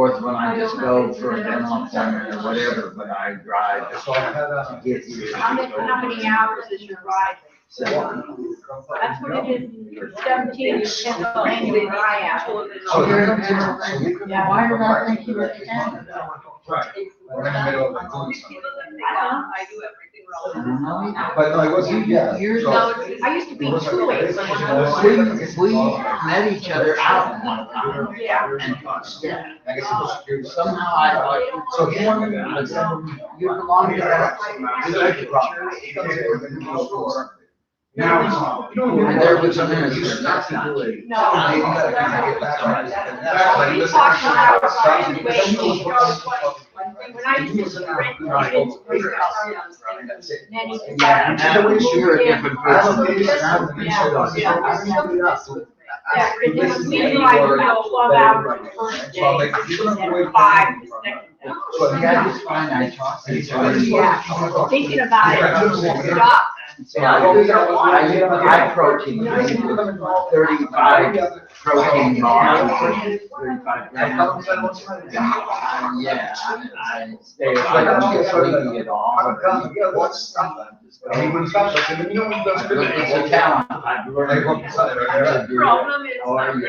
forth when I just go for a dental appointment or whatever, but I drive to get here. How many hours is your ride? So, That's what it is, 17, Pennsylvania, I have. yeah, why did I think you were in Canada? Right. We're in the middle of like doing something. I do everything wrong. But no, it wasn't, yeah. Years No, ago, I used to be 2 ways. When I was we met each other out one time. Yeah. And, yeah, I guess it was somehow I thought, So he him, wanted I said, you belong to that. Now, And there was a minister. No. Maybe I can get back on it. We talked about anyway. When I used to rent, Yeah, now you're a different person. Yeah, we drive about 12 hours the first day, and then 5 the second day. So yeah, it's fine, I talked to each other. Yeah, thinking about it, stop. So I protein, 35 protein bars, 35 grams. Yeah, I stay, I don't get sleepy at all. What's up? And when he stops, I said, you know what does good? It's a talent. I've learned The problem is. How are you?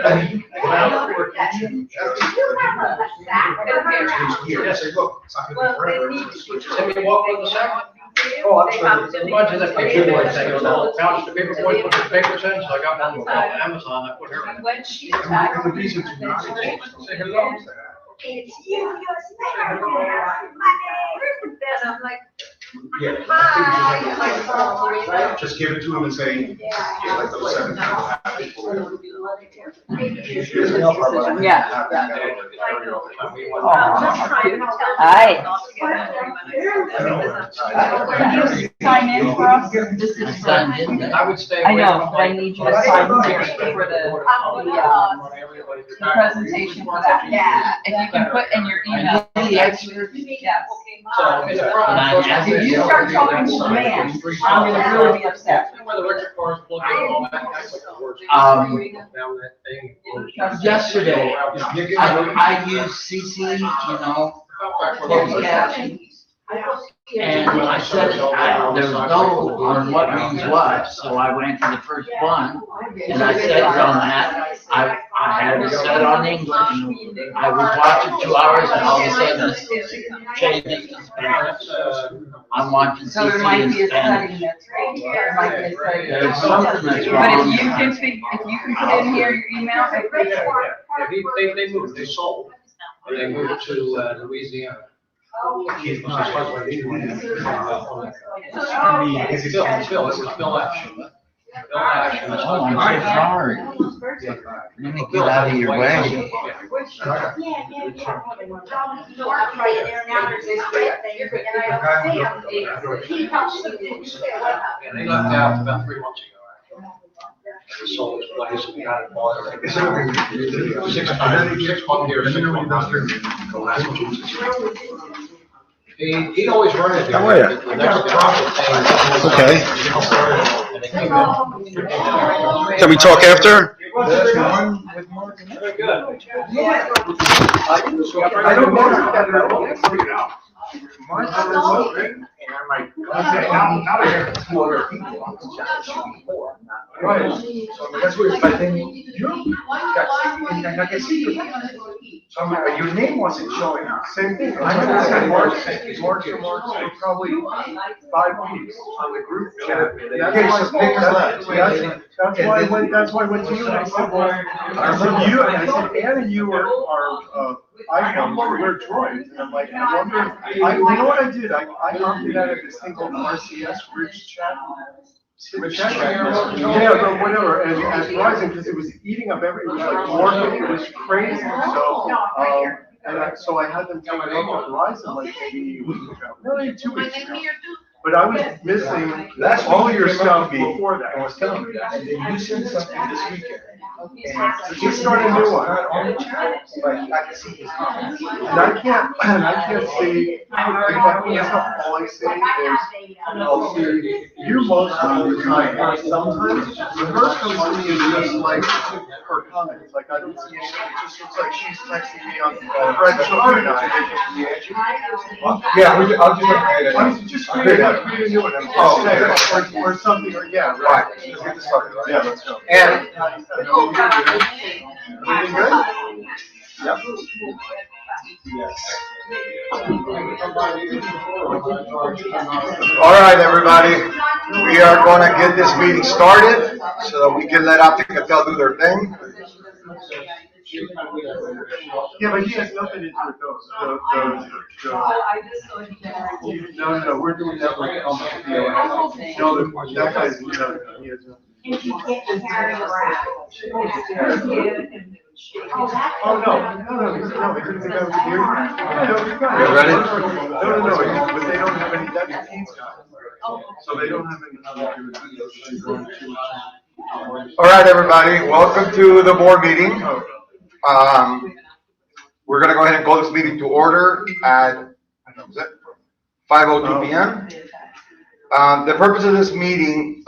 Yes, I look, it's not gonna be forever. Send me a walk on the second. Oh, I'm sure. Bunch of that paperboy thing, pouch the paperboy, put the papers in, so I got one off Amazon, I put her in. When she. And the reason to not say hello. It's you, you're Spider-Man, my name. And I'm like, Yeah. hi. Just give it to him and say, yeah, like those 7 people have it. Yeah. Hi. Sign in for us, this is, I would stay I away know, from but I need you to sign here for the presentation for that. Yeah. If you can put in your email. Yes. So, in the front. If you start talking to the man, I'm gonna really be upset. Where the electric cars plug in, all that, that's like the worst. Down that thing. Yesterday, I used CC, you know, closed caption. And I said, there was no on what means what, so I went to the first one, and I said on that, I had it set on English. I was watching 2 hours, and all of a sudden, it's changed to Spanish. I'm watching So there CC might in be a Spanish. setting that's wrong. There might be a setting. There's something that's But wrong. if you can put in here your email, Yeah, they moved, they sold, and they moved to Louisiana. It's Bill Action. Bill Action. Oh, I'm so sorry. Let me get out of your way. And they left out about 3 months ago. They sold this place, we got it bought. 6 months here, 6 months. He'd always run it. How are you? The next day. Okay. And they came in. Can we talk after? Very good. I don't know. And I'm like, okay, now I hear 2 other people. Right, so that's where it's like, then you got, and I can see you. So I'm like, your name wasn't showing up. Same thing. I know that Mark, so probably 5 weeks on the group chat. That's why I went to you and I said, you, and I said, Anna, you are iPhones, we're droids, and I'm like, I wonder, you know what I did? I opted out of this thing called RCS, Rich Chat. Yeah, but whatever, and at Verizon, because it was eating up everything, it was like morphing, it was crazy, so I had them take it over at Verizon like maybe a week ago, no, maybe 2 weeks ago. But I was missing all your stuff before that. I was telling you that, and then you sent something this weekend. And you start a new one. Like, I can see his comments. And I can't see, all I see is, I'll see you most of the time. Sometimes, the first comes to me is just like, her comments, like I don't see anything, it just looks like she's texting me on Fred Children and I. Yeah, I'll just Why don't you just create a new one, or something, or, yeah, right. Let's get this started, right? Yeah, let's go. And Everything good? Yep. All right, everybody, we are going to get this meeting started so that we can let Opticatel do their thing. Yeah, but he has nothing to do with those, I just saw you. no, we're doing that with, no, that guy's, he has nothing. And he can't carry around. Oh, no, isn't the guy with the beard? No, you got it. You ready? No, but they don't have any, that's Pete's guy. So they don't have any. All right, everybody, welcome to the board meeting. We're going to go ahead and call this meeting to order at 5:02 p.m. The purpose of this meeting,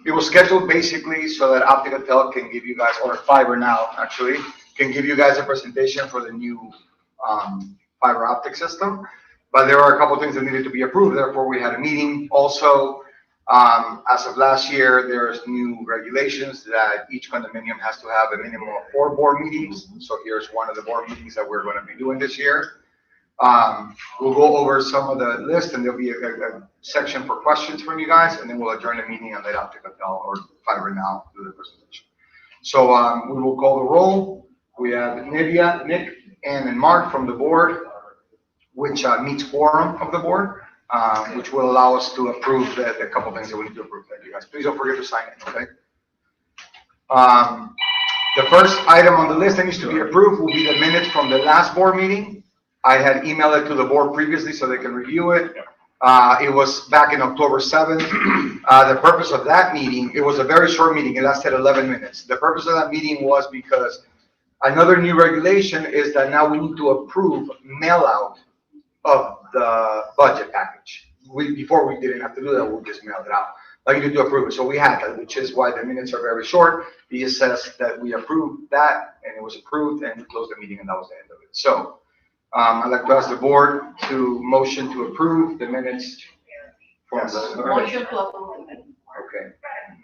it was scheduled basically so that Opticatel can give you guys, or FiberNow actually, can give you guys a presentation for the new fiber optic system. But there are a couple of things that needed to be approved, therefore we had a meeting. Also, as of last year, there's new regulations that each condominium has to have a minimum of 4 board meetings. So here's one of the board meetings that we're going to be doing this year. We'll go over some of the list and there'll be a section for questions from you guys, and then we'll adjourn the meeting and let Opticatel or FiberNow do the presentation. So we will call the roll. We have Nivea, Nick, Ann, and Mark from the board, which meets quorum of the board, which will allow us to approve the couple things that we need to approve. Thank you guys. Please don't forget to sign it, okay? The first item on the list that needs to be approved will be the minutes from the last board meeting. I had emailed it to the board previously so they can review it. It was back in October 7th. The purpose of that meeting, it was a very short meeting. It lasted 11 minutes. The purpose of that meeting was because another new regulation is that now we need to approve mail out of the budget package. Before we didn't have to do that, we just mailed it out. But you need to approve it. So we had that, which is why the minutes are very short. It just says that we approved that and it was approved and we closed the meeting and that was the end of it. So I'd like to ask the board to motion to approve the minutes. From the, Motion to approve. okay,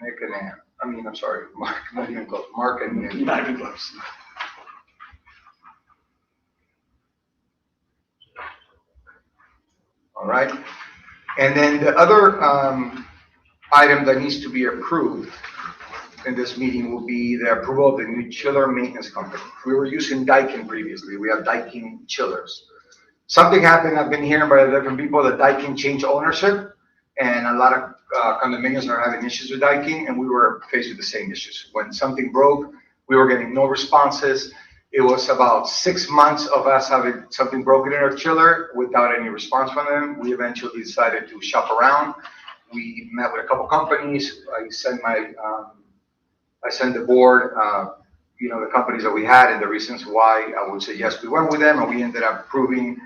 Nick and Ann. I'm sorry, Mark, not even close. Mark and Nick. Not even close. All right. And then the other item that needs to be approved in this meeting will be the approval of the new chiller maintenance company. We were using Daikin previously. We have Daikin chillers. Something happened, I've been hearing by different people that Daikin changed ownership, and a lot of condominiums are having issues with Daikin, and we were faced with the same issues. When something broke, we were getting no responses. It was about 6 months of us having something broken in our chiller without any response from them. We eventually decided to shop around. We met with a couple companies. I sent the board, the companies that we had and the reasons why I would say yes, we went with them, and we ended up approving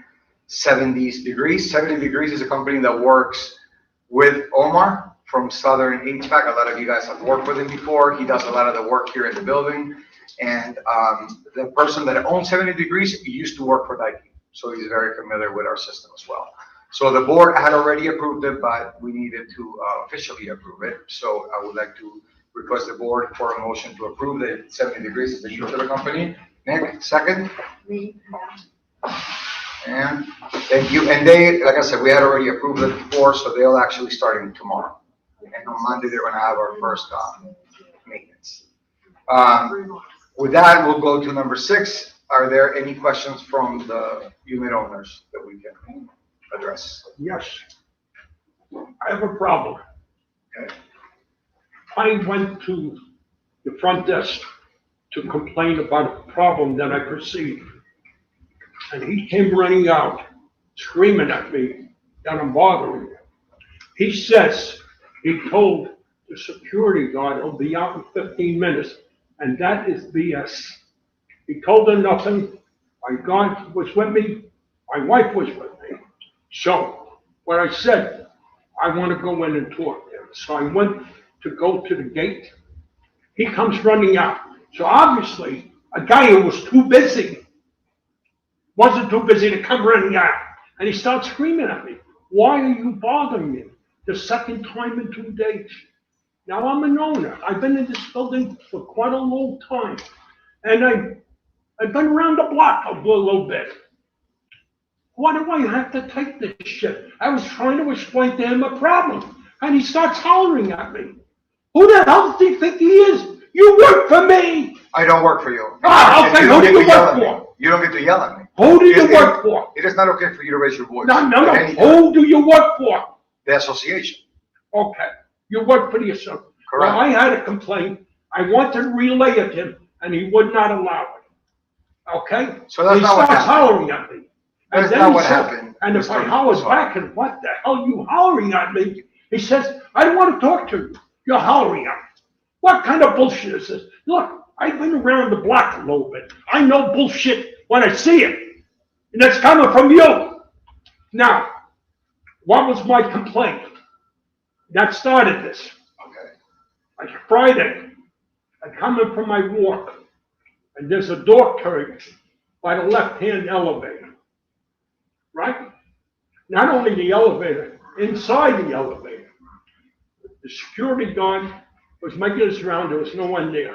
70 Degrees. 70 Degrees is a company that works with Omar from Southern HVAC. A lot of you guys have worked with him before. He does a lot of the work here in the building. And the person that owns 70 Degrees used to work for Daikin, so he's very familiar with our system as well. So the board had already approved it, but we needed to officially approve it. So I would like to request the board for a motion to approve the 70 Degrees as the utility company. Nick, second? And thank you. And they, like I said, we had already approved it before, so they'll actually starting tomorrow. And on Monday, they're going to have our first maintenance. With that, we'll go to number 6. Are there any questions from the unit owners that we can address? Yes. I have a problem. Okay. I went to the front desk to complain about a problem that I perceived. And he came running out, screaming at me that I'm bothering him. He says he told the security guard he'll be out in 15 minutes, and that is BS. He told her nothing. My guard was with me. My wife was with me. So what I said, I want to go in and talk to him. So I went to go to the gate. He comes running out. So obviously, a guy who was too busy, wasn't too busy to come running out. And he starts screaming at me, why are you bothering me? The second time in 2 days. Now I'm an owner. I've been in this building for quite a long time. And I've been around the block a little bit. Why do I have to take this shit? I was trying to explain to him a problem. And he starts hollering at me. Who the hell do you think he is? You work for me! I don't work for you. Ah, okay, You who don't do get you to yell work at me. for? You don't get to yell at me. Who do you It- work for? It is not okay for you to raise your voice. No, at any time. who do you work for? The association. Okay, you work for the association. Well, Correct. I had a complaint. I wanted to relay it to him, and he would not allow it. Okay? So that's He not what starts happened. hollering at me. And That's then not he what said- happened. And if I Mr. holler Suarez. back, and what the hell you hollering at me? He says, I don't want to talk to you. You're hollering at me. What kind of bullshit is this? Look, I've been around the block a little bit. I know bullshit when I see it. And that's coming from you. Now, what was my complaint? That started this. Okay. Like Friday, I come in from my walk, and there's a door turret by the left-hand elevator, right? Not only the elevator, inside the elevator. The security guard was making his round, there was no one there.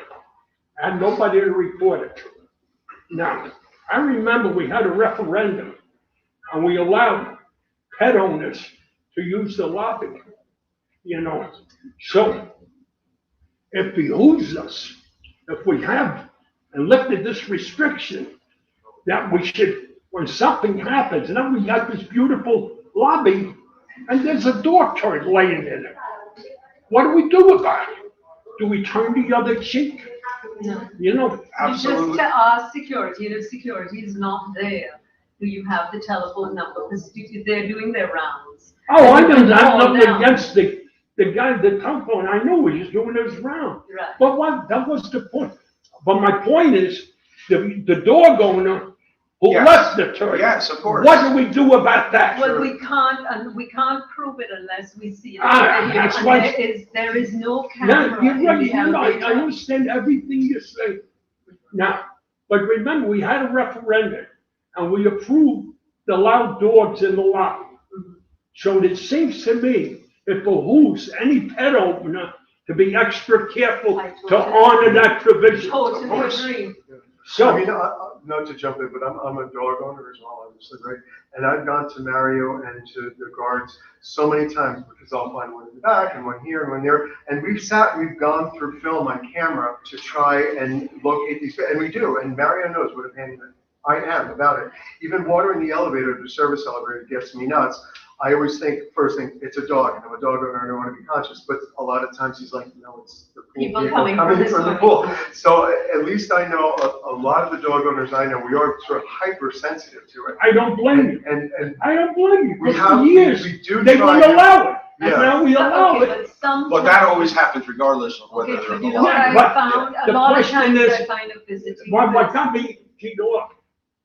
I had nobody to report it to. Now, I remember we had a referendum, and we allowed pet owners to use the lobby, you know. So, it behooves us, if we have and lifted this restriction, that we should, when something happens, now we got this beautiful lobby, and there's a door turret laying in it. What do we do about it? Do we turn the other cheek? No. You know, You Absolutely. just ask security, and if security is not there, do you have the telephone number? Because they're doing their rounds. oh, I And you know can that, call nothing down. against the guy, the telephone, I know he was doing his round. Right. But what, that was the point. But my point is, the dog owner who Yes. left the turret. Yes, of course. What do we do about that? Well, we can't prove it unless we see it. Ah, And that's and why- there is no No, camera you're in right, the you're right, I elevator. understand everything you say. Now, but remember, we had a referendum, and we approved the loud dogs in the lobby. So it seems to me, it behooves any pet owner to be extra careful I to totally- honor that provision. Totally course. agree. I So, mean, not to jump in, but I'm a dog owner as well, obviously, right? And I've gone to Mario and to the guards so many times because I'll find one in the back and one here and one there. And we've gone through film on camera to try and locate these, and we do. And Mario knows what a pain I am about it. Even water in the elevator, the service elevator, gets me nuts. I always first think, it's a dog, and I'm a dog owner, I don't want to be conscious, but a lot of times he's like, no, it's the pool People coming from coming this from the way. pool. So at least I know, a lot of the dog owners I know, we are sort of hypersensitive to it. I don't blame you, And I don't blame you, we because have, for years, we do they try wouldn't to. allow it, and Yeah. now we allow Okay, it. but sometimes. But that always happens regardless of whether Okay, they're but you know allowed. what I But found, the a lot of question times is- they're kind of visiting. What this. got me teed off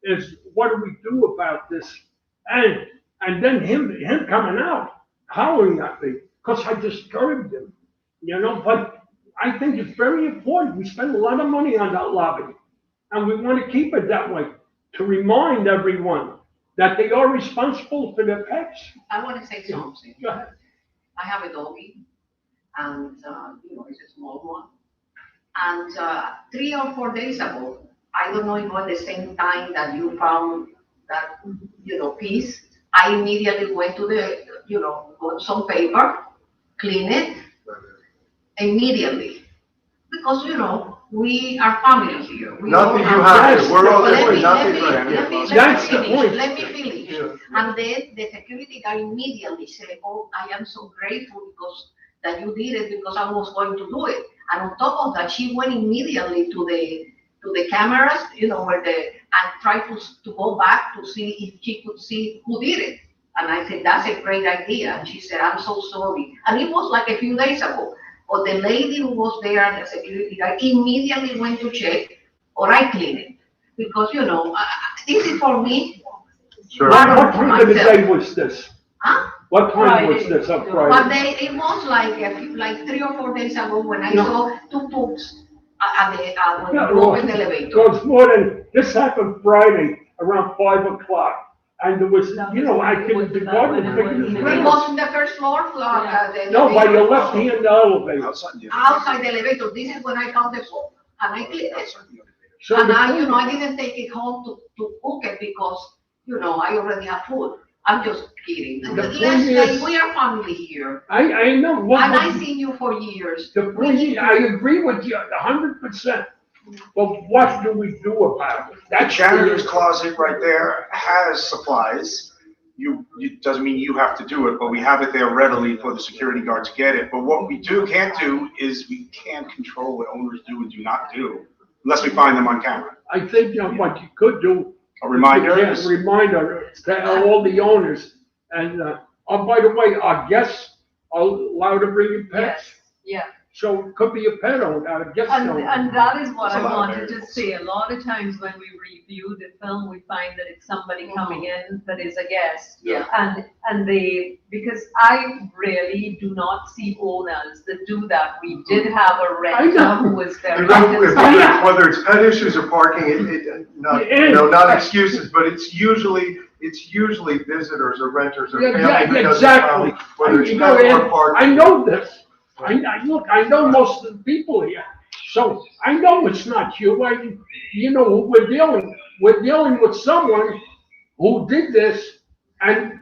is, what do we do about this? And then him coming out, hollering at me, because I disturbed him, you know, but I think it's very important, we spend a lot of money on that lobby, and we want to keep it that way, to remind everyone that they are responsible for their pets. I want to say something. Go ahead. I have a doggy, and, it's a small one. And 3 or 4 days ago, I don't know if it was the same time that you found that, piece. I immediately went to got some paper, clean it immediately. Because, we are family here. We Nothing all you have to. to, we're all Let different, me- nothing let for me- him. That's the point. Let me finish. Yeah. And then the security guard immediately said, oh, I am so grateful because that you did it because I was going to do it. And on top of that, she went immediately to the cameras, and tried to go back to see if she could see who did it. And I said, that's a great idea. And she said, I'm so sorry. And it was like a few days ago. But the lady who was there, the security guard, immediately went to check, or I cleaned it. Because, this is for me. Sure. What time of the day was this? Huh? What time was Friday. this on But Friday? it was like 3 or 4 days ago when I No. saw 2 pups when you open the elevator. So it's more than, this happened Friday around 5 o'clock. And there was, you know, I couldn't, the garden It figures. was in the first floor, the No, by your elevator. left-hand elevator. Outside the elevator, this is when I found the phone, and I clicked it. So And the I didn't take it home to cook it because, I already have food. I'm just kidding. The point Let's is- say we are family here, I know, and what, I've seen you for years. the point is, I agree with you 100%. But what do we do about it? That janitor's closet right there has supplies. It doesn't mean you have to do it, but we have it there readily for the security guard to get it. But what we can't do is we can't control what owners do and do not do unless we find them on camera. I think, what you could do. A reminder Yeah, is, reminder to all the owners. And, oh, by the way, our guests are allowed to bring in pets. Yeah. So it could be a pet owner, a guest And owner. that is what There's a I lot of wanted to variables. say. A lot of times when we review the film, we find that it's somebody coming in that is a guest. Yeah. And because I really do not see owners that do that. We did have a renter who was very. Whether it's pet issues or parking, not excuses, but it's usually visitors or renters or family Yeah, who doesn't exactly. come, whether it's You know, pet or and parking. I know this. I know most of the people here. So I know it's not you. You know who we're dealing. We're dealing with someone who did this and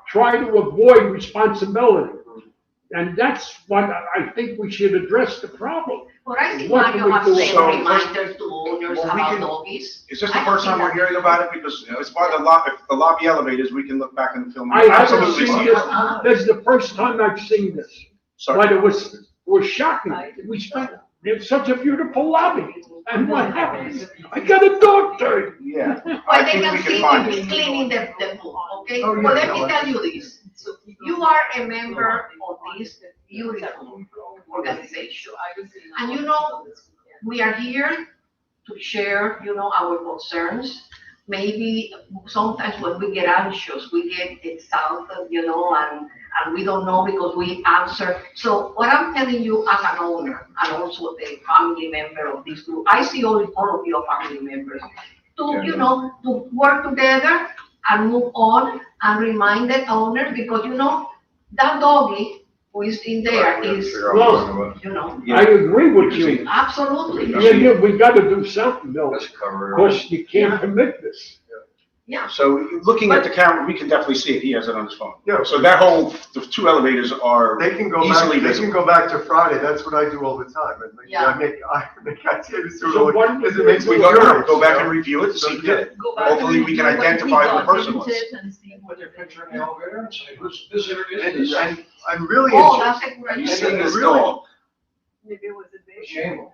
tried to avoid responsibility. And that's what I think we should address the problem. But I think What do Mario we has do? sent So, reminders to owners well, we about can- doggies. is this the first time we're hearing about it? Because it's by the lobby elevators, we can look back in the film. I haven't Absolutely seen see this. it. This is the first time I've seen this. Sorry. But it was shocking. We spent, it's such a beautiful lobby. And what happened? I got a dog turd. Yeah. But I they think can we see can find you it. cleaning the pool, okay? Oh, yeah, But let no, me I- tell you this, you are a member of this beautiful organization. And we are here to share, our concerns. Maybe sometimes when we get anxious, we get exhausted, and we don't know because we answer. So what I'm telling you as an owner and also the family member of this group, I see all of your family members, to work together and move on and remind the owner because, that doggy who is in there is, I agree with you. absolutely, Yeah, we gotta do something though. Of course, you can't commit this. yeah. So looking at the camera, we can definitely see it. He has it on his phone. Yeah. So the two elevators are They can go easily back, visible. back to Friday, that's what I do all the time, and Yeah. I say this to So her, what- because it makes me We go curious. go back and review it, see who did it. Go back Hopefully and we can review what identify we who the got person into was. it and see what it is. in the elevator and say, who's visitor is And this? I'm really, Oh, that's a Have you great. seen this Really? dog? Maybe it was a big. Shame.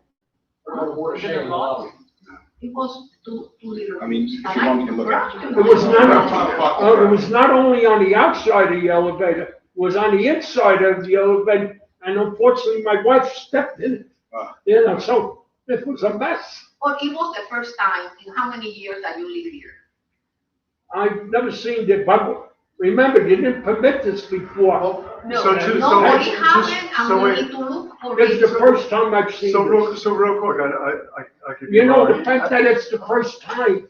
It was too little. I mean, if you want, we can look at it. It was not only on the outside of the elevator, it was on the inside of the elevator. And unfortunately, my wife stepped in it. So it was a mess. But it was the first time in how many years that you live here? I've never seen it, but remember, you didn't permit this before. No, so No, but it just- happened so and we wait. need to look for It's it. the first time I've seen this. real quick, I could be You know, wrong. the fact that it's the first time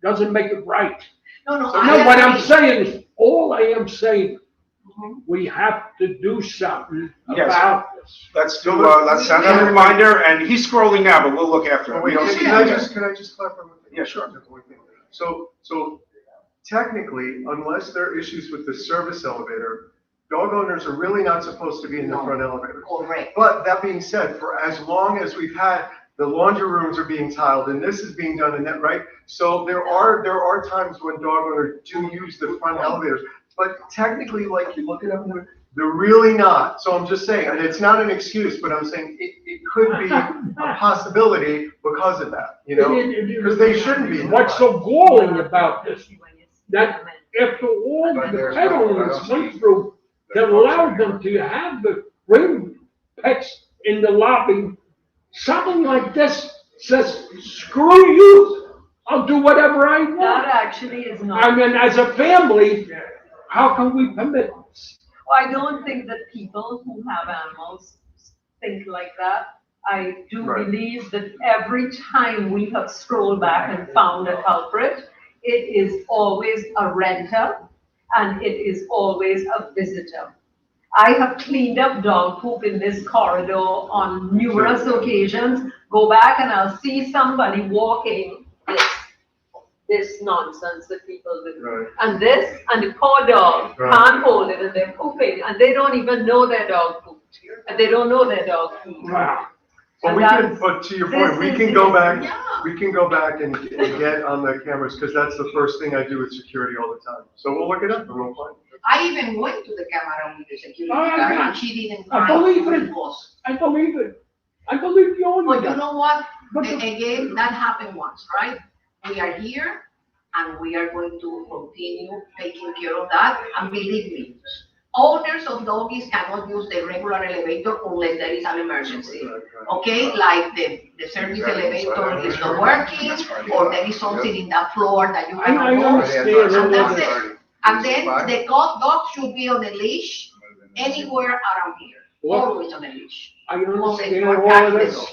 doesn't make it right. No, No, I what I'm agree. saying is, all I am saying, Mhm. we have to do something Yes. about this. Let's send out a reminder, and he's scrolling now, but we'll look after Oh, him. wait, We don't see can I him yet. just clarify one thing? Yeah, sure. So technically, unless there are issues with the service elevator, dog owners are really not supposed to be in the No. front elevator. Correct. But that being said, for as long as we've had, the laundry rooms are being tiled and this is being done in that, right? So there are times when dog owners do use the front elevators, but technically, like you look it up, they're really not. So I'm just saying, and it's not an excuse, but I'm saying it could be a possibility because of that, because they shouldn't be. What's so galling about this, that after all the pet owners went through that allowed them to have the bring pets in the lobby, something like this says, screw you, I'll do whatever I That want. actually is not. I mean, as a family, how can we permit this? Well, I don't think that people who have animals think like that. I do Right. believe that every time we have strolled back and found a culprit, it is always a renter and it is always a visitor. I have cleaned up dog poop in this corridor on numerous occasions. Go back and I'll see somebody walking this nonsense that people do. Right. And this, and the poor dog Right. can't hold it and they're pooping and they don't even know their dog pooped. And they don't know their dog pooped. Wow. Well, we And can, that's- but to your this point, we is- can go back, Yeah. we can go back and get on the cameras, because that's the first thing I do with security all the time. So we'll look it up and we'll find it. I even went to the camera with the security Oh, guard yeah. and she didn't I mind believe who it. it was. I believe it. I believe you only But you know what? But the- Again, that happened once, right? We are here and we are going to continue taking care of that. And believe me, owners of doggies cannot use the regular elevator unless there is an emergency. Right, right. Okay, like the service elevator is not working, or there is something in the floor that you I cannot move. understand. And that's it. And then Five? the dog should be on a leash anywhere around here, What? always on a leash. I Unless understand you are all of packing the this. dog.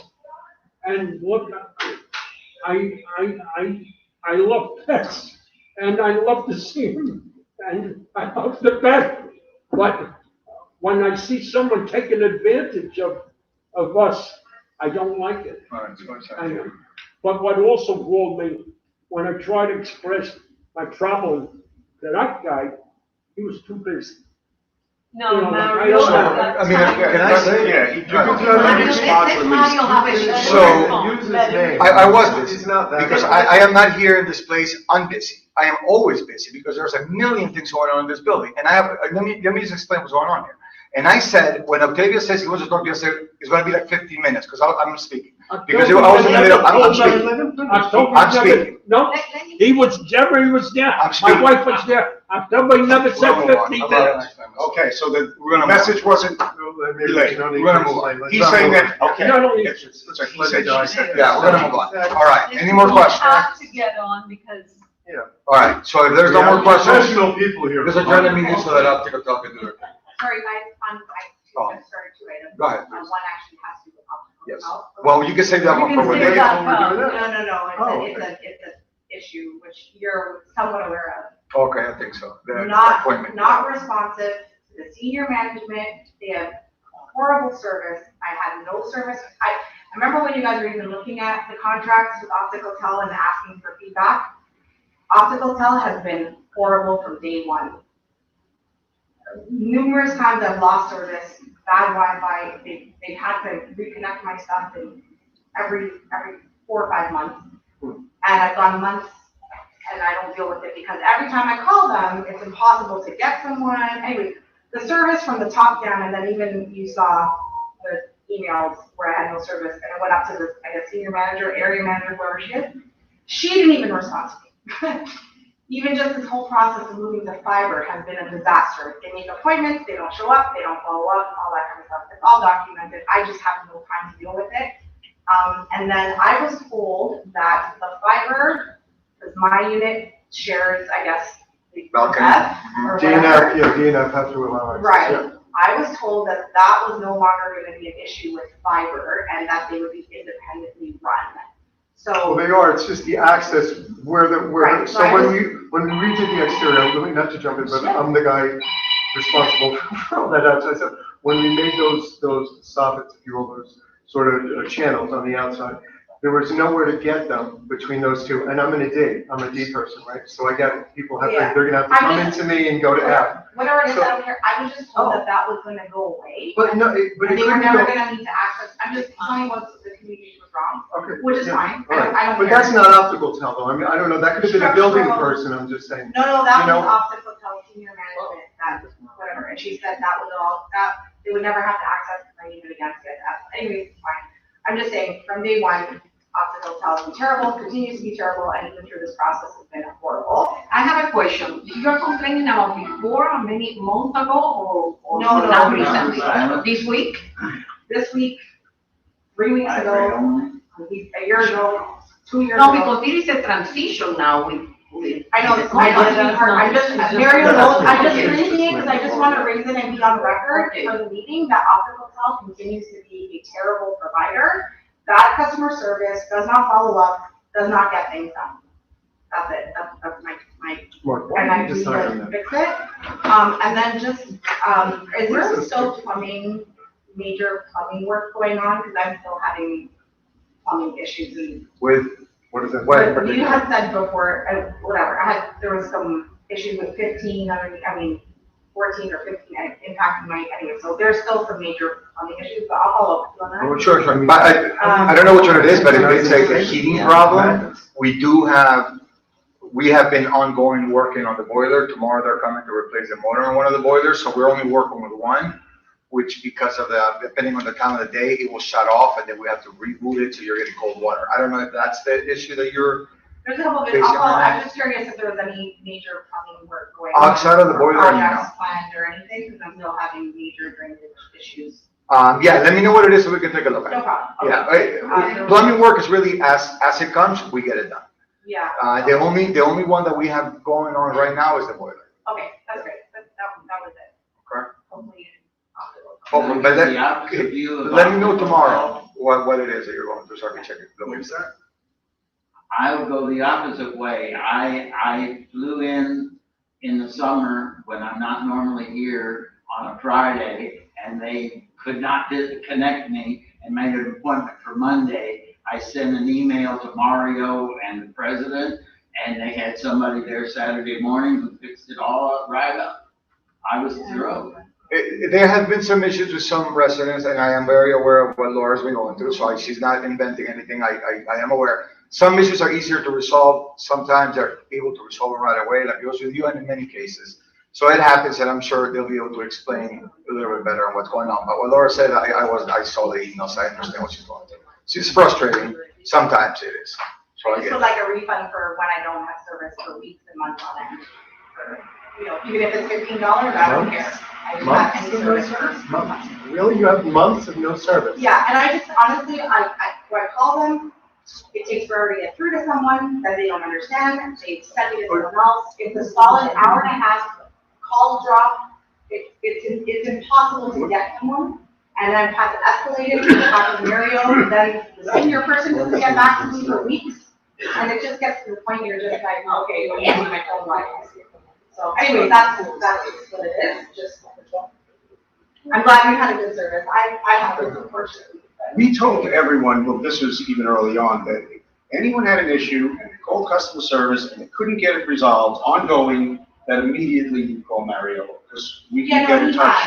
And look, I love pets and I love to see them and I love the pet. But when I see someone taking advantage of us, I don't like it. But what also bothered me, when I tried to express my problem to that guy, he was too busy. No, You know, like, Mario, I don't know. that's I mean, fine. can I say? Yeah, he can does. try to Mario, Response let release. Mario have a. So- Use his name. I was busy, He's not that. because I am not here in this place unbusy. I am always busy because there's a million things going on in this building. And I have, let me just explain what's going on here. And I said, when Octavia says he wants to talk yesterday, it's gonna be like 15 minutes, because I'm speaking. Because I was in the middle, I'm speaking. I'm speaking. No, he was there. I'm My speaking. wife was there. October never said 15 minutes. Okay, so the We're gonna message wasn't Maybe relayed. we don't need We're gonna to move on. explain. Let's He's not saying move that, on. okay. Not only- Yes, that's right. He Let said it die. she said. Yeah, we're gonna move on. All right, any more We questions? have to get on because All right, so if there's no We more have questions, professional people here. let's adjourn the meeting so that I'll take a talk and do it. Sorry, guys, I Oh. just started two items. Go ahead, One please. actually has to do with optical. Yes. health. Well, you can say that You one can for when say they that. get. Oh, It's an issue which you're somewhat aware Okay, I think so. The of. Not, appointment. not responsive to the senior management. They have horrible service. I had no service. I remember when you guys were even looking at the contracts with Optical Tel and asking for feedback. Optical Tel has been horrible from day one. Numerous times I've lost service, bad Wi-Fi. They had to reconnect my stuff in every 4 or 5 months. And I've gone months and I don't deal with it because every time I call them, it's impossible to get someone. Anyway, the service from the top down, and then even you saw the emails where I had no service, and I went up to the, I guess, senior manager, area manager, whoever she is. She didn't even respond to me. Even just this whole process of moving to fiber has been a disaster. They make appointments, they don't show up, they don't follow up, all that kind of stuff. It's all documented. I just have no time to deal with it. And then I was told that the fiber, because my unit shares, I guess, the Balcony. F or whatever. DNF have to allow access. Right. I was told that that was no longer going to be an issue with fiber and that they would be independently run. Well, So, they are, it's just the access where, Right, so so I when was- we redid the exterior, not to jump in, but I'm the guy responsible for all that outside stuff. When we made those soffits, if you will, those sort of channels on the outside, there was nowhere to get them between those two, and I'm in a D person, right? So I got, people have to, Yeah. they're gonna have to come into me and go to F. whatever it is, So- I don't care. I was just told that that was going to go away. But no, but And it they were couldn't never go, going to need to access, I'm just telling you what the communication was wrong, okay. which is yeah, fine. all right. I don't But care. that's not optical tel though, I mean, I don't know, that could have been a building Structural. person, I'm just saying. No, that You was know- optical tel senior management, that, whatever. And she said that was all, that, they would never have to access my unit again to get that. Anyways, it's fine. I'm just saying, from day one, optical tel has been terrible, continues to be terrible, and even through this process has been horrible. I have a question. You're complaining about before, how many months ago, or No, now no, recently? no. This week? This week, 3 weeks ago, a year ago, 2 years No, ago. because there is a transition now with I know this might not be hard, I'm just, Mario knows, I'm just raising it because I just want to raise it and be on record for the meeting that Optical Tel continues to be a terrible provider. Bad customer service, does not follow up, does not get things done. That's it, that's my, Mark, and why I don't you need decide on to that? fix it. And then just, is there still major plumbing work going on? Because I'm still having plumbing issues and With, what is it, what in but you particular? had said before, whatever, there was some issues with 14 or 15 impacting my, anyway, so there's still some major plumbing issues, but I'll follow up on Oh, that. sure, but I don't know which one it is, but if it's a heating problem, we have been ongoing working on the boiler. Tomorrow they're coming to replace the motor on one of the boilers, so we're only working with one, which because of depending on the time of the day, it will shut off and then we have to reboot it, so you're getting cold water. I don't know if that's the issue that you're There's a couple of, Basically, I'm just curious if there was any major plumbing work going on. outside of the boiler, Or no. projects planned or anything, because I'm still having major drainage issues. Yeah, let me know what it is so we can take a look at No it. problem. Yeah, plumbing work is really as it comes, we get it done. Yeah, The only one that we have going on right now is the boiler. okay, that's great, that was it. Okay. Hopefully. Hopefully, but The opposite view of let me know optical tomorrow what it is that you're going through, so I can check it. What is that? I would go the opposite way. I flew in the summer when I'm not normally here on a Friday, and they could not connect me and made an appointment for Monday. I sent an email to Mario and the president, and they had somebody there Saturday morning who fixed it all right up. I was thrilled. There have been some issues with some residents, and I am very aware of what Laura's been going through, so she's not inventing anything. I am aware. Some issues are easier to resolve. Sometimes they're able to resolve them right away, like yours with you, and in many cases. So it happens, and I'm sure they'll be able to explain a little bit better on what's going on. But what Laura said, I saw the emails, I understand what she's going through. It's frustrating. Sometimes it is. So I I get just it. would like a refund for when I don't have service for weeks and months on end. Even if it's $15, I don't care. I just have any service for months. Really? You have months of no service? Yeah, and I just honestly, I call them, it takes forever to get through to someone, that they don't understand, they send me to someone else. It's a solid hour and a half call drop. It's impossible to get someone. And I've had to escalate it, talk to Mario, then the senior person doesn't get back to me for weeks. And it just gets to the point you're just like, okay, well, you need my phone line. So anyway, that's what it is, just. I'm glad you had a good service. I have it, unfortunately. We told everyone, well, this was even early on, that if anyone had an issue and they called customer service and they couldn't get it resolved ongoing, that immediately you call Mario, because we can get in touch.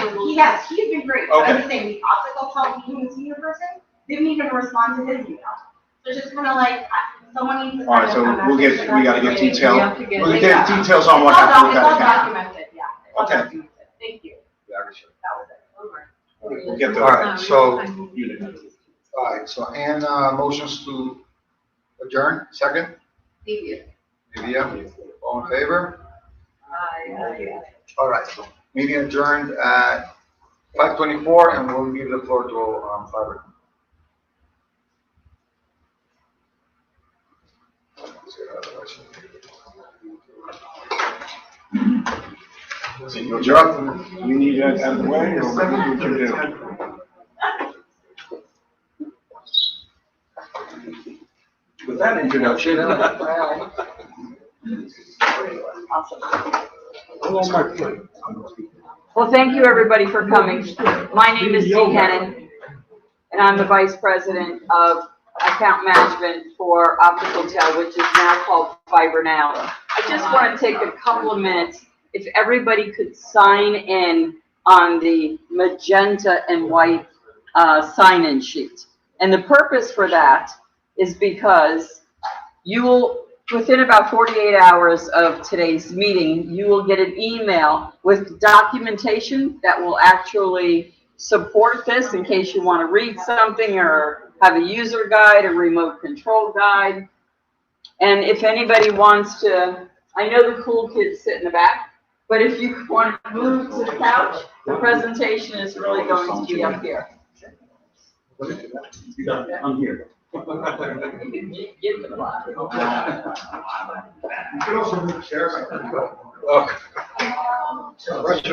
He's been great. Okay. I'm just saying, the optical tell being the senior person, didn't even respond to his email. So it's just kind of like, someone needs to. All right, so we gotta get detail. We have to get- We'll get details on what happened with It's all that account. documented, yeah. It's all Okay. documented. Thank you. Yeah, for sure. That was it. We'll get All right, so, the. all right, so, and, motions to adjourn, second? Vivian. Vivian, all in favor? Aye. All right, so meeting adjourned at 5:24, and we'll give the floor to, Fiber. You're up. You need that out of the way, or what you do? With that introduction. Hello, my friend. Well, thank you, everybody, for coming. My name is Dee Hennon, and I'm the Vice President of Account Management for Optical Tel, which is now called FiberNow. I just want to take a couple of minutes, if everybody could sign in on the magenta and white sign-in sheet. And the purpose for that is because you will, within about 48 hours of today's meeting, you will get an email with documentation that will actually support this in case you want to read something or have a user guide, a remote control guide. And if anybody wants to, I know the cool kids sit in the back, but if you want to move to the couch, the presentation is really going to be up here. I'm here. You can give them a lot. You can also move chairs.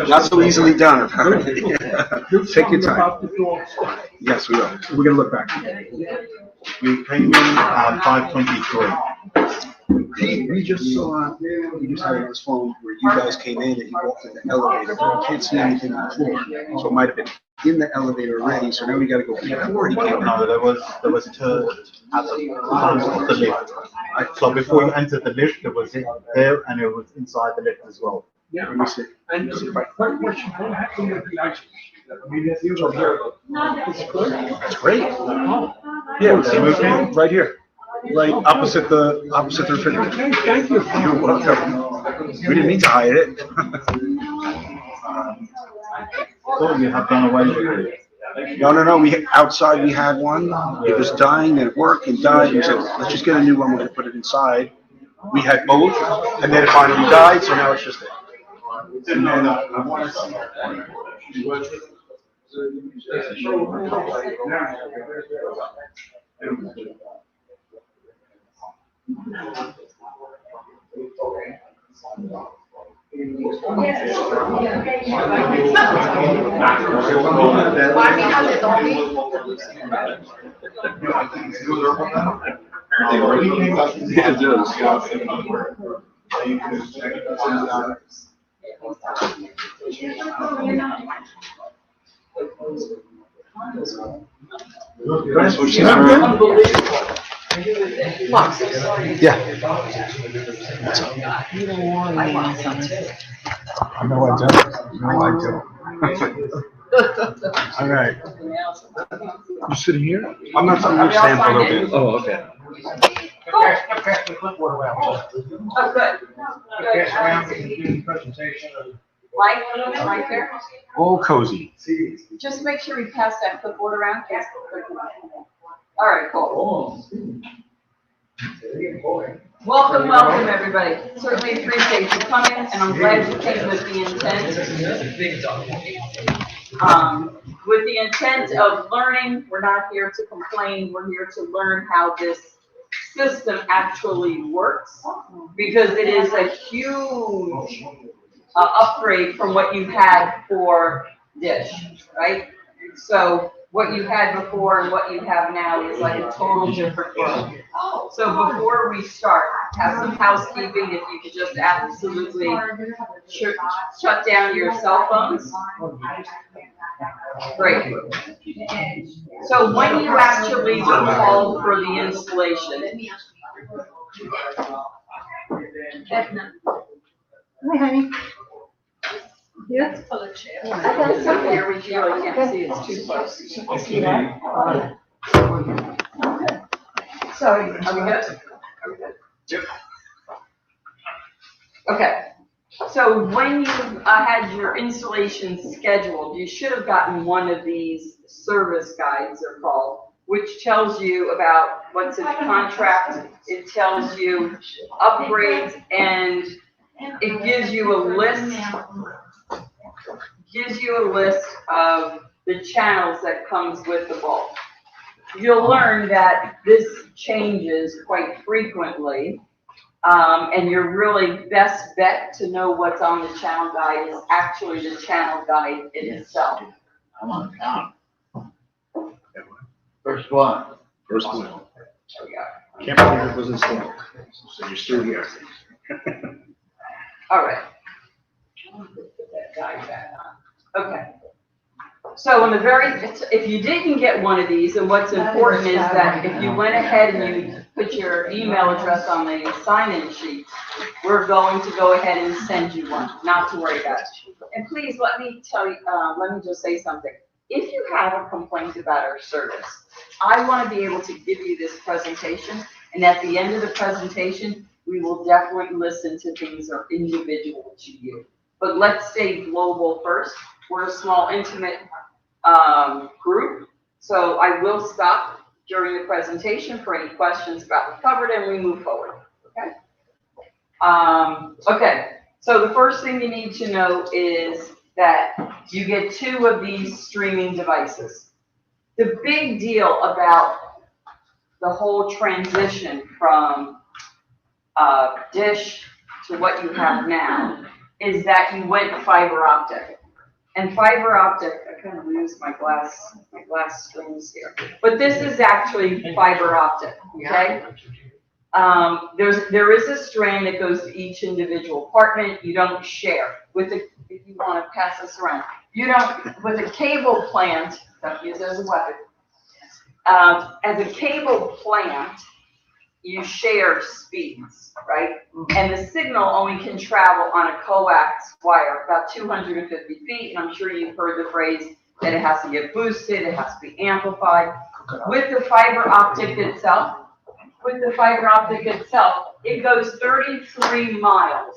Not so easily done, apparently. Take your time. About the dog stuff. Yes, we are. We're gonna look back. We came in at 5:23. We just saw, we just had this phone where you guys came in and you walked in the elevator, but you can't see anything on the floor. So it might have been in the elevator already, so now we gotta go before he came No, out. there was two at the lift. So before you entered the lift, there was it there and it was inside the lift as well. Yeah, Let me see. and my question, what happened with the ice? It's good. That's great. Yeah, see what's right here, right opposite the refrigerator. Okay, thank you. You're welcome. We didn't mean to hide it. So you have done away with it. No, outside we had one, it was dying at work and died, we said, let's just get a new one, we're gonna put it inside. We had both, and then it finally died, so now it's just there. And then, That's what she's yeah. No, I don't. All right. You sitting here? I'm not, I'm staying for a little bit. Oh, okay. Oh, good. Presentation. Right there. All cozy. Just make sure you pass that clipboard around. Yes. All right, cool. Welcome, everybody. Certainly appreciate you coming, and I'm glad you came with the intent. With the intent of learning, we're not here to complain, we're here to learn how this system actually works, because it is a huge upgrade from what you had for Dish, right? So what you had before and what you have now is like a total different world. So before we start, have some housekeeping, if you could just absolutely shut down your cell phones. Great. So when you actually were called for the installation. Hi, honey. Yes, for the chair. Here we go, I can't see, it's too close. Sorry, are we good? Yep. Okay, so when you had your installation scheduled, you should have gotten one of these service guides, they're called, which tells you about what's in the contract, it tells you upgrades, and it gives you a list of the channels that comes with the bulb. You'll learn that this changes quite frequently, and your really best bet to know what's on the channel guide is actually the channel guide in itself. I'm on count. First one. First one. There we go. Can't believe it was installed. So you're still here. All right. Put that guide back on. Okay. So if you didn't get one of these, and what's important is that if you went ahead and you put your email address on the sign-in sheet, we're going to go ahead and send you one, not to worry about it. And please, let me just say something. If you have a complaint about our service, I want to be able to give you this presentation, and at the end of the presentation, we will definitely listen to things that are individual to you. But let's stay global first. We're a small, intimate group, so I will stop during the presentation for any questions about the covered, and we move forward, okay? Okay, so the first thing you need to know is that you get 2 of these streaming devices. The big deal about the whole transition from dish to what you have now is that you went fiber optic. And fiber optic, I kind of lose my glass strings here, but this is actually fiber optic, okay? There is a string that goes to each individual apartment. You don't share with the, if you want to pass this around, you don't, with a cable plant, don't use it as a weapon. As a cable plant, you share speeds, right? And the signal only can travel on a coax wire about 250 feet. And I'm sure you've heard the phrase that it has to get boosted, it has to be amplified. With the fiber optic itself, it goes 33 miles.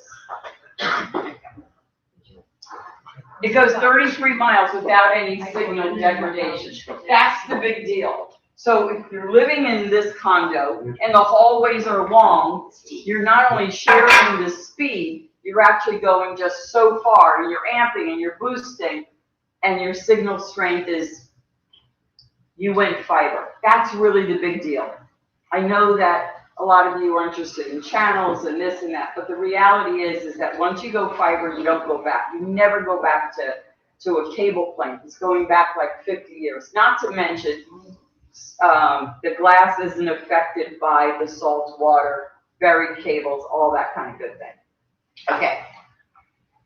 It goes 33 miles without any signal degradation. That's the big deal. So if you're living in this condo and the hallways are long, you're not only sharing the speed, you're actually going just so far, and you're amping and you're boosting, and your signal strength is, you went fiber. That's really the big deal. I know that a lot of you are interested in channels and this and that, but the reality is that once you go fiber, you don't go back. You never go back to a cable plant. It's going back like 50 years. Not to mention, the glass isn't affected by the salt water, buried cables, all that kind of good thing. Okay,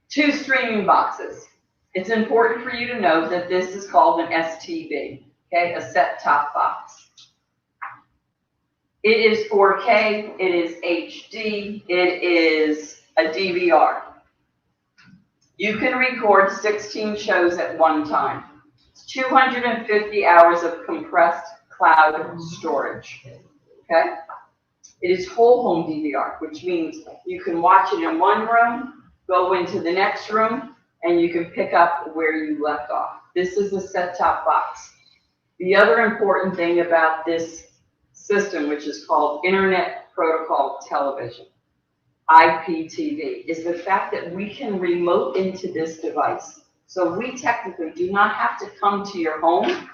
2 streaming boxes. It's important for you to know that this is called an STB, okay, a set-top box. It is 4K, it is HD, it is a DVR. You can record 16 shows at one time. It's 250 hours of compressed cloud storage, okay? It is whole home DVR, which means you can watch it in one room, go into the next room, and you can pick up where you left off. This is a set-top box. The other important thing about this system, which is called Internet Protocol Television, IPTV, is the fact that we can remote into this device. So we technically do not have to come to your home.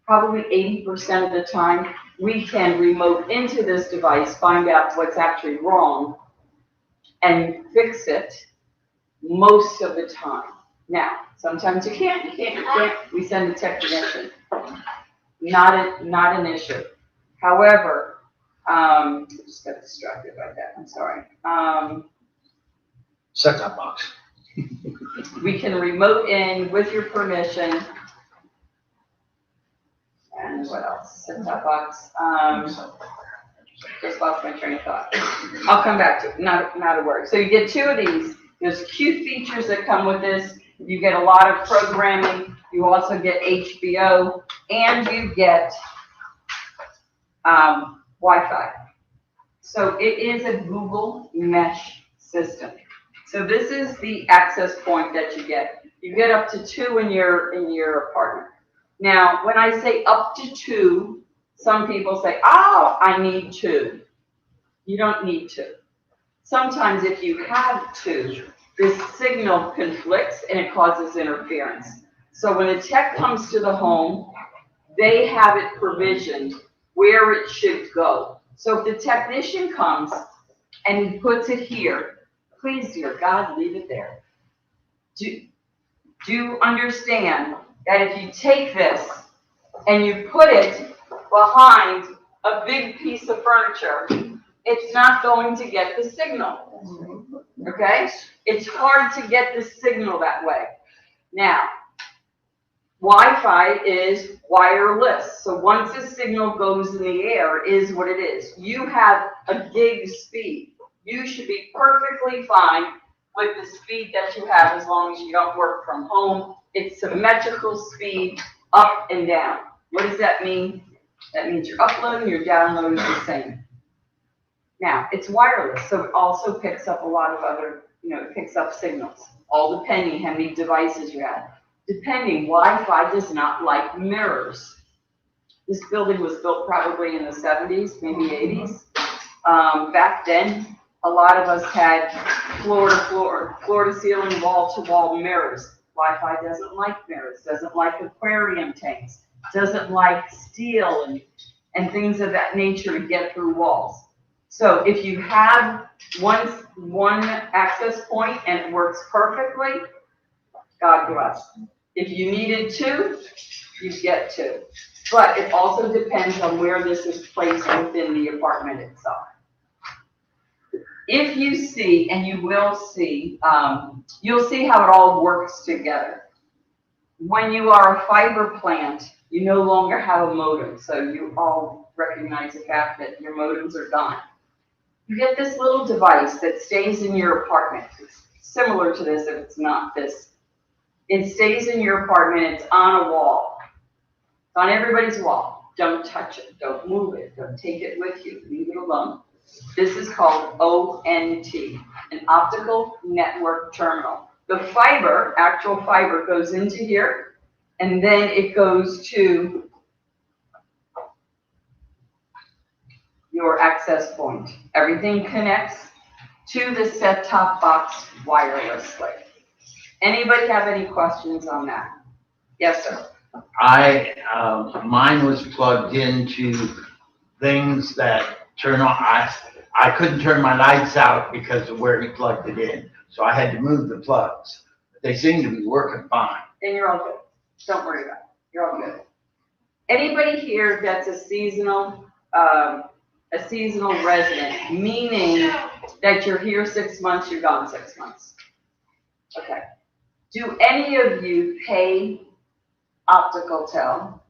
Probably 80% of the time, we can remote into this device, find out what's actually wrong, and fix it most of the time. Now, sometimes you can't, we send a technician. Not an issue. However, just got distracted by that, I'm sorry. Set-top box. We can remote in with your permission. And what else? Set-top box. Just lost my train of thought. I'll come back to it, not a word. So you get 2 of these. There's cute features that come with this. You get a lot of programming. You also get HBO, and you get Wi-Fi. So it is a Google Mesh system. So this is the access point that you get. You get up to 2 in your apartment. Now, when I say up to 2, some people say, oh, I need 2. You don't need 2. Sometimes if you have 2, the signal conflicts and it causes interference. So when the tech comes to the home, they have it provisioned where it should go. So if the technician comes and he puts it here, please, dear God, leave it there. Do you understand that if you take this and you put it behind a big piece of furniture, it's not going to get the signal, okay? It's hard to get the signal that way. Now, Wi-Fi is wireless, so once the signal goes in the air, it is what it is. You have a gig speed. You should be perfectly fine with the speed that you have as long as you don't work from home. It's symmetrical speed up and down. What does that mean? That means your upload and your download is the same. Now, it's wireless, so it also picks up a lot of other, it picks up signals, all depending how many devices you have. Depending, Wi-Fi does not like mirrors. This building was built probably in the 70s, maybe 80s. Back then, a lot of us had floor to ceiling, wall to wall mirrors. Wi-Fi doesn't like mirrors, doesn't like aquarium tanks, doesn't like steel and things of that nature to get through walls. So if you have one access point and it works perfectly, God bless. If you needed two, you get two. But it also depends on where this is placed within the apartment itself. If you see, and you will see, you'll see how it all works together. When you are a fiber plant, you no longer have a modem, so you all recognize the fact that your modems are gone. You get this little device that stays in your apartment. It's similar to this if it's not this. It stays in your apartment, it's on a wall. It's on everybody's wall. Don't touch it, don't move it, don't take it with you, leave it alone. This is called ONT, an optical network terminal. The fiber, actual fiber, goes into here, and then it goes to your access point. Everything connects to the set-top box wirelessly. Anybody have any questions on that? Yes, sir. Mine was plugged into things that turn on. I couldn't turn my lights out because of where he plugged it in. So I had to move the plugs. They seem to be working fine. And you're all good. Don't worry about it. You're all good. Anybody here that's a seasonal resident, meaning that you're here 6 months, you're gone 6 months? Okay. Do any of you pay optical tel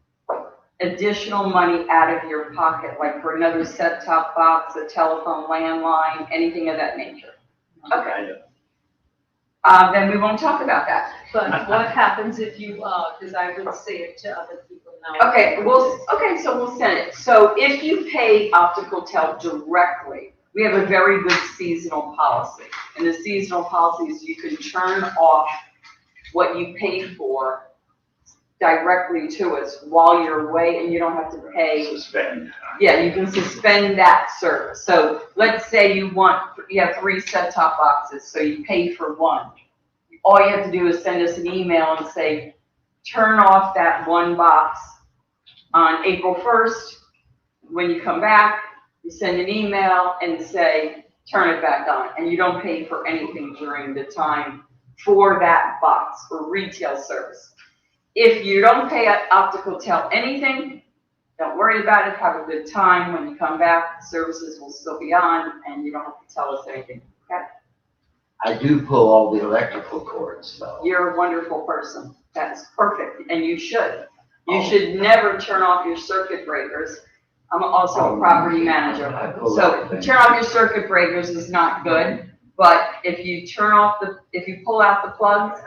additional money out of your pocket, like for another set-top box, a telephone landline, anything of that nature? Okay. Then we won't talk about that. But what happens if you, because I would say it to other people now. Okay, so we'll send it. So if you pay optical tel directly, we have a very good seasonal policy. And the seasonal policy is you can turn off what you paid for directly to us while you're away, and you don't have to pay. Suspend. Yeah, you can suspend that service. So let's say you have 3 set-top boxes, so you pay for one. All you have to do is send us an email and say, turn off that one box on April 1st. When you come back, you send an email and say, turn it back on. And you don't pay for anything during the time for that box for retail service. If you don't pay optical tel anything, don't worry about it. Have a good time. When you come back, the services will still be on, and you don't have to tell us anything. Okay? I do pull all the electrical cords, so. You're a wonderful person. That's perfect, and you should. You should never turn off your circuit breakers. I'm also a property manager, so turn off your circuit breakers is not good. But if you pull out the plugs,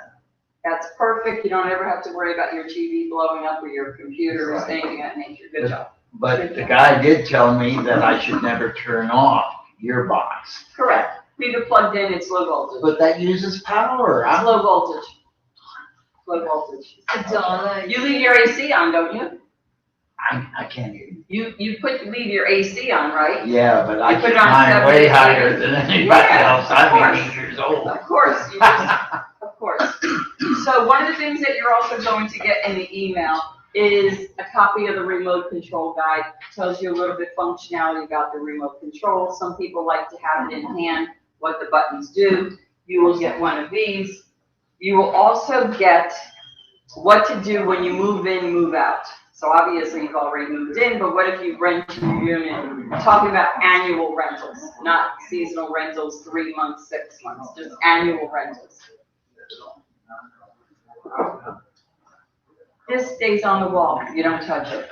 that's perfect. You don't ever have to worry about your TV blowing up or your computer or anything of that nature. Good job. But the guy did tell me that I should never turn off your box. Correct. Leave it plugged in, it's low voltage. But that uses power. It's low voltage. Low voltage. You leave your AC on, don't you? I can't hear you. You leave your AC on, right? Yeah, but I You put keep it on mine way 780. higher than anybody Yeah, else. of I'm course. 80 years old. Of course, of course. So one of the things that you're also going to get in the email is a copy of the remote control guide. It tells you a little bit functionality about the remote control. Some people like to have it in hand, what the buttons do. You will get one of these. You will also get what to do when you move in, move out. So obviously you've already moved in, but what if you rent your unit? We're talking about annual rentals, not seasonal rentals, 3 months, 6 months, just annual rentals. This stays on the wall, you don't touch it.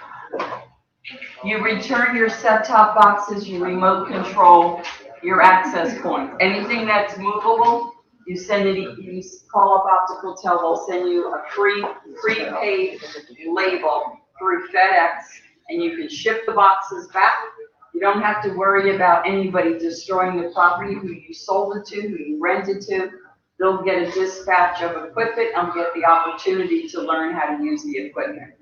You return your set-top boxes, your remote control, your access point. Anything that's movable, you send it, you call up Optical Tel, they'll send you a prepaid label through FedEx, and you can ship the boxes back. You don't have to worry about anybody destroying the property, who you sold it to, who you rented to. They'll get a dispatch of equipment and get the opportunity to learn how to use the equipment.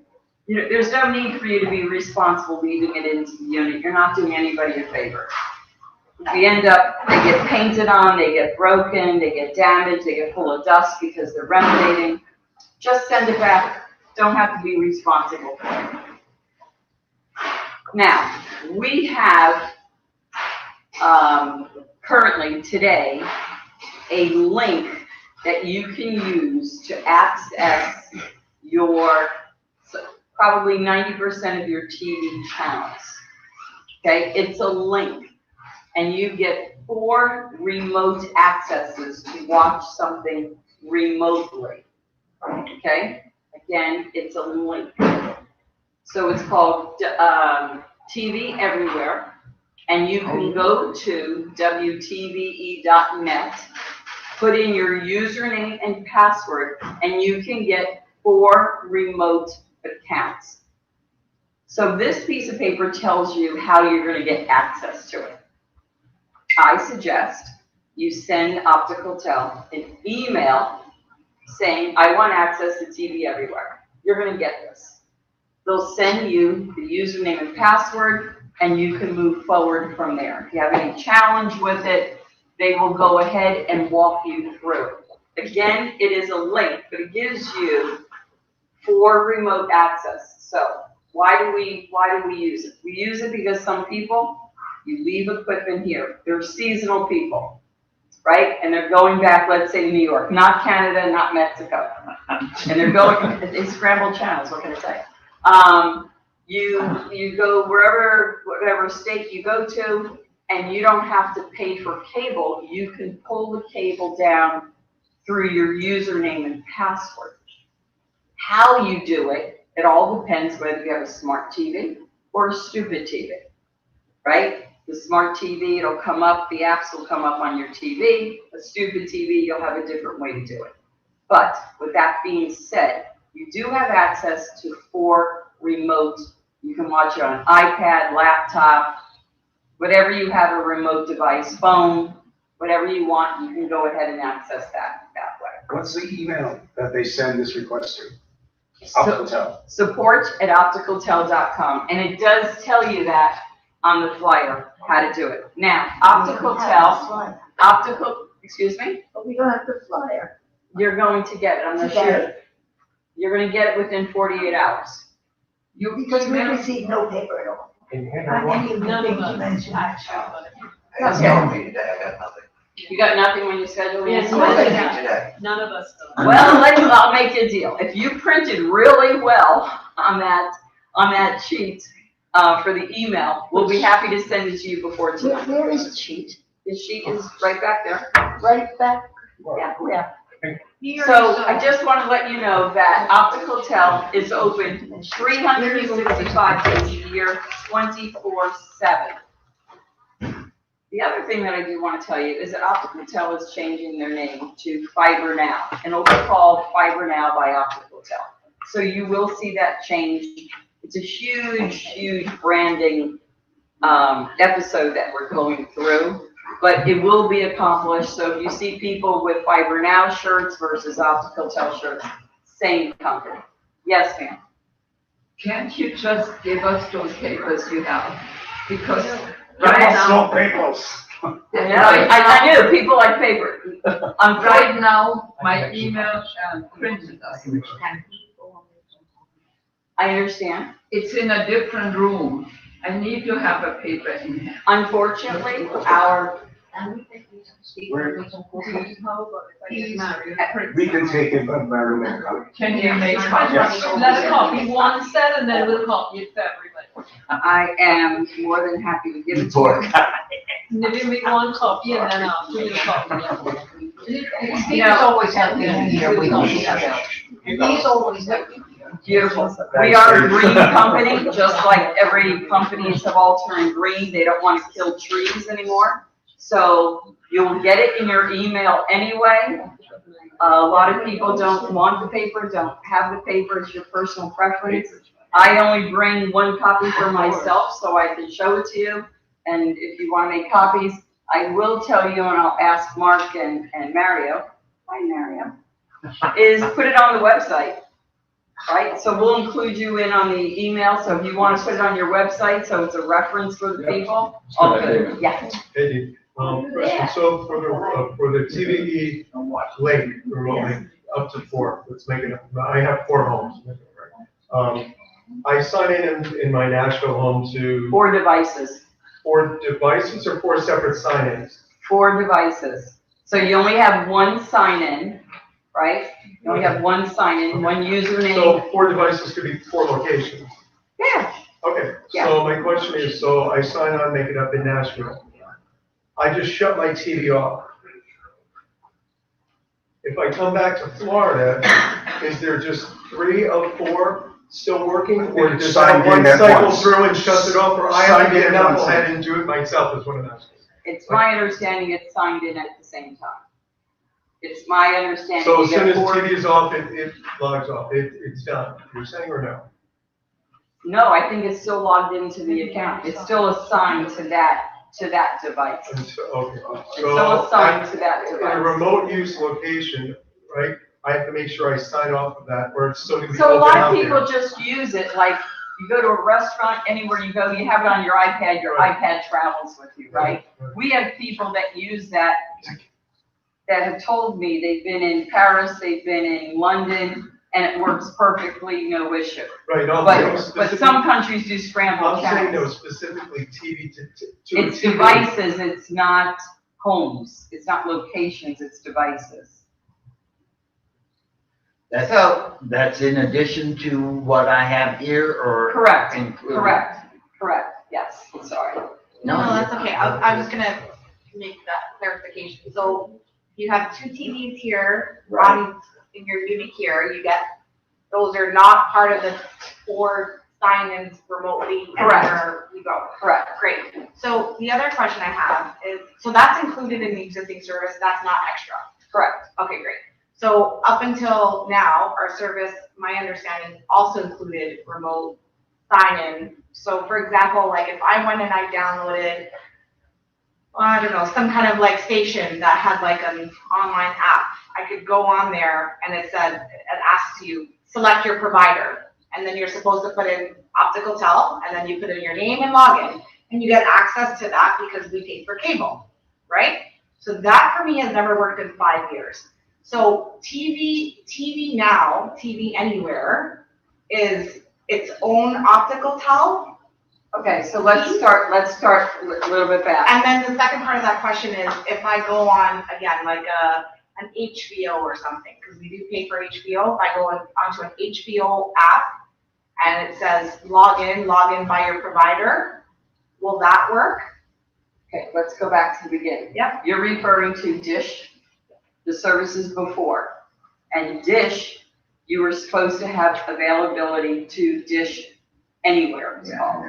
You know, there's no need for you to be responsible leaving it into the unit. You're not doing anybody a favor. If you end up, they get painted on, they get broken, they get damaged, they get full of dust because they're renovating, just send it back. Don't have to be responsible for it. Now, we have, currently today, a link that you can use to access your, probably 90% of your TV channels. Okay, it's a link, and you get 4 remote accesses to watch something remotely. Okay, again, it's a link. So it's called TV Everywhere, and you can go to WTVE.net, put in your username and password, and you can get 4 remote accounts. So this piece of paper tells you how you're going to get access to it. I suggest you send Opticaltel an email saying, I want access to TV Everywhere. You're going to get this. They'll send you the username and password, and you can move forward from there. If you have any challenge with it, they will go ahead and walk you through it. Again, it is a link, but it gives you 4 remote access. So why do we use it? We use it because some people, you leave equipment here. They're seasonal people, right? And they're going back, let's say, to New York, not Canada, not Mexico. And they're going, they scramble channels, what can I say? You go wherever, whatever state you go to, and you don't have to pay for cable. You can pull the cable down through your username and password. How you do it, it all depends whether you have a smart TV or a stupid TV, right? The smart TV, it'll come up, the apps will come up on your TV. A stupid TV, you'll have a different way to do it. But with that being said, you do have access to 4 remote. You can watch it on iPad, laptop, whatever you have a remote device, phone, whatever you want, you can go ahead and access that way. What's the email that they send this request to? Opticaltel. Support@opticaltel.com, and it does tell you that on the flyer, how to do it. Now, excuse me? But we don't have the flyer. You're going to get it, I'm not sure. You're going to get it within 48 hours. Because we receive no paper at all. None of us actually. That's no meeting, I got nothing. You got nothing when you schedule Yes, it? none of us do. Well, I'll make you a deal. If you printed really well on that sheet for the email, we'll be happy to send it to you before tonight. Where is the sheet? The sheet is right back there. Right back? Yeah. So I just want to let you know that Opticaltel is open 365 days a year, 24/7. The other thing that I do want to tell you is that Opticaltel is changing their name to FiberNow, and it'll be called FiberNow by Opticaltel. So you will see that change. It's a huge branding episode that we're going through, but it will be accomplished. So if you see people with FiberNow shirts versus Opticaltel shirts, same company. Yes, ma'am. Can't you just give us those papers you have? Because Right right now. now, Papers. I knew people like paper. right now, my email printed us. I understand. It's in a different room. I need to have a paper in hand. Unfortunately, our We can take it, but Marilyn. Can you make copies? Yes. Let us copy one set and then we'll copy it for everybody. I am more than happy to give it to you. Maybe make one copy and then after we'll copy it. He's always helping here with He's always helping. Beautiful. We are a green company, just like every companies have all turned green. They don't want to kill trees anymore. So you'll get it in your email anyway. A lot of people don't want the paper, don't have the paper. It's your personal preference. I only bring one copy for myself so I can show it to you. And if you want to make copies, I will tell you, and I'll ask Mark and Mario. Hi, Mario. Is put it on the website. Right, so we'll include you in on the email, so if you want to put it on your website, so it's a reference for the people. Okay, yeah. Hey, so for the TVE link, we're rolling up to 4. Let's make it, I have 4 homes. I sign in my Nashville home to 4 devices, 4 devices or 4 separate sign-ins? 4 devices. So you only have one sign-in, right? You only have one sign-in, one username. So 4 devices could be 4 locations? Yeah. Okay, Yeah. so my question is, so I sign on, make it up in Nashville. I just shut my TV off. If I come back to Florida, is there just 3 of 4 still working? Or does that Signed in one at cycle once. through and shuts it off, or I have to Signed in get at an once. knucklehead and do it myself is what I'm asking. It's my understanding it's signed in at the same time. It's my understanding. So you as soon get as 4 TV is off, it logs off, it's done, you're saying, or no? No, I think it's still logged into the account. It's still assigned to that device. Okay. It's still assigned to that In a device. remote use location, right, I have to make sure I sign off of that, or it's still gonna be So a open lot out of there. people just use it, like, you go to a restaurant, anywhere you go, you have it on your iPad iPad travels with you, right? We have people that use that have told me they've been in Paris, they've been in London, and it works perfectly, no issue. Right, no, But some countries do scrambled I'm saying no, channels. specifically TV to It's a TV. devices, it's not homes, it's not locations, it's devices. That's in addition to what I have here, or? Correct, including? correct, yes, I'm sorry. No, that's okay. I was gonna make that clarification. So you have 2 TVs here on, in your unit here, those are not part of the 4 sign-ins remotely. Correct. Everywhere you go. Correct. Great. So the other question I have is, so that's included in the existing service, that's not extra? Correct. Okay, great. So up until now, our service, my understanding, also included remote sign-in. So for example, like if I went and I downloaded, I don't know, some kind of like station that had like an online app, I could go on there and it asks you, select your provider. And then you're supposed to put in optical tel, and then you put in your name and login, and you get access to that because we pay for cable, right? So that for me has never worked in 5 years. So TV Now, TV Anywhere is its own optical tel. Okay, so let's start a little bit back. And then the second part of that question is, if I go on, again, like an HBO or something, because we do pay for HBO, if I go onto an HBO app and it says log in by your provider, will that work? Okay, let's go back to the beginning. Yep. You're referring to Dish, the services before. And Dish, you were supposed to have availability to Dish Anywhere, it's called.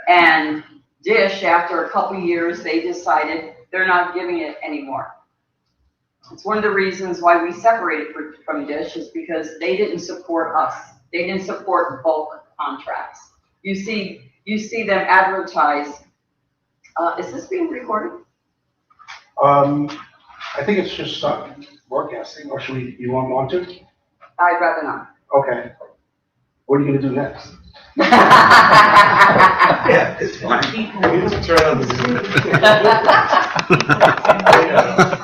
And Dish, after a couple years, they decided they're not giving it anymore. It's one of the reasons why we separated from Dish, is because they didn't support us. They didn't support bulk contracts. You see them advertise. Is this being recorded? I think it's just broadcasting, or you want to? I'd rather not. Okay. What are you gonna do next? Yeah, it's fine. We need to turn on the Zoom.